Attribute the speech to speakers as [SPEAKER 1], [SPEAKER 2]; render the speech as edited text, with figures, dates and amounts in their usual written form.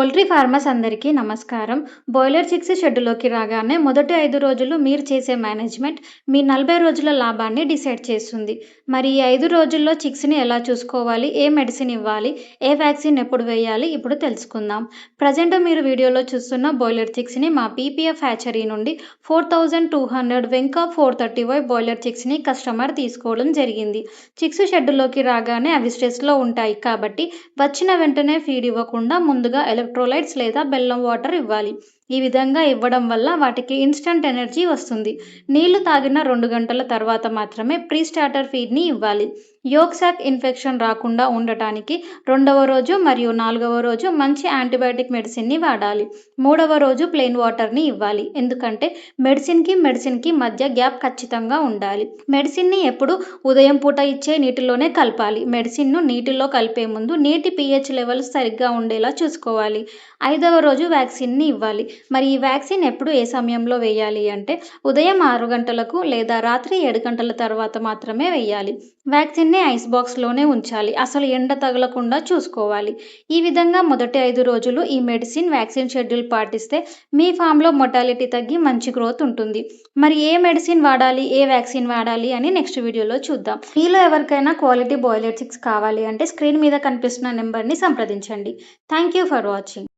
[SPEAKER 1] Poultry farmers అందరికీ నమస్కారం. Boiler chicks షెడ్డులోకి రాగానే మొదటి 5 రోజులు మీరు చేసే మేనేజ్మెంట్ మీ 40 రోజుల లాభాన్ని డిసైడ్ చేస్తుంది. మరి ఈ 5 రోజుల్లో చిక్స్‌ని ఎలా చూసుకోవాలి? ఏ మెడిసిన్ ఇవ్వాలి? ఏ వ్యాక్సిన్ ఎప్పుడు వేయాలి? ఇప్పుడు తెలుసుకుందాం. ప్రజెంట్ మీరు వీడియోలో చూస్తున్న బాయిలర్ చిక్స్‌ని మా పీపీఎఫ్ హ్యాచరీ నుండి 4200 వెంకా 430Y బాయిలర్ చిక్స్‌ని కస్టమర్ తీసుకోవడం జరిగింది. చిక్స్ షెడ్డులోకి రాగానే అవి స్ట్రెస్‌లో ఉంటాయి కాబట్టి వచ్చిన వెంటనే ఫీడ్ ఇవ్వకుండా ముందుగా ఎలక్ట్రోలైట్స్ లేదా బెల్లం వాటర్ ఇవ్వాలి. ఈ విధంగా ఇవ్వడం వల్ల వాటికి ఇన్‌స్టంట్ ఎనర్జీ వస్తుంది. నీళ్లు తాగిన 2 గంటల తర్వాత మాత్రమే ప్రీ స్టార్టర్ ఫీడ్‌ని ఇవ్వాలి. యోక్ సాక్ ఇన్ఫెక్షన్ రాకుండా ఉండటానికి 2వ రోజు మరియు 4వ రోజు మంచి యాంటీబయాటిక్ మెడిసిన్‌ని వాడాలి. 3వ రోజు ప్లెయిన్ వాటర్‌ని ఇవ్వాలి. ఎందుకంటే మెడిసిన్‌కి మధ్య గ్యాప్ ఖచ్చితంగా ఉండాలి. మెడిసిన్‌ని ఎప్పుడు ఉదయం పూట ఇచ్చే నీటిలోనే కలపాలి. మెడిసిన్‌ను నీటిలో కలిపే ముందు నీటి పీహెచ్ లెవెల్స్ సరిగ్గా ఉండేలా చూసుకోవాలి. 5వ రోజు వ్యాక్సిన్‌ని ఇవ్వాలి. మరి ఈ వ్యాక్సిన్ ఎప్పుడు ఏ సమయంలో వేయాలి అంటే ఉదయం 6 గంటలకు లేదా రాత్రి 7 గంటల తర్వాత మాత్రమే వేయాలి. వ్యాక్సిన్‌ని ఐస్ బాక్స్‌లోనే ఉంచాలి. అసలు ఎండ తగలకుండా చూసుకోవాలి. ఈ విధంగా మొదటి 5 రోజులు ఈ వ్యాక్సిన్ షెడ్యూల్ పాటిస్తే మీ ఫామ్‌లో మొర్టాలిటీ తగ్గి మంచి గ్రోత్ ఉంటుంది. మరి ఏ మెడిసిన్ వాడాలి? ఏ వ్యాక్సిన్ వాడాలి అని నెక్స్ట్ వీడియోలో చూద్దాం. మీలో ఎవరికైనా క్వాలిటీ బాయిలర్ చిక్స్ కావాలి అంటే స్క్రీన్ మీద కనిపిస్తున్న నెంబర్‌ని సంప్రదించండి. Thank you for watching.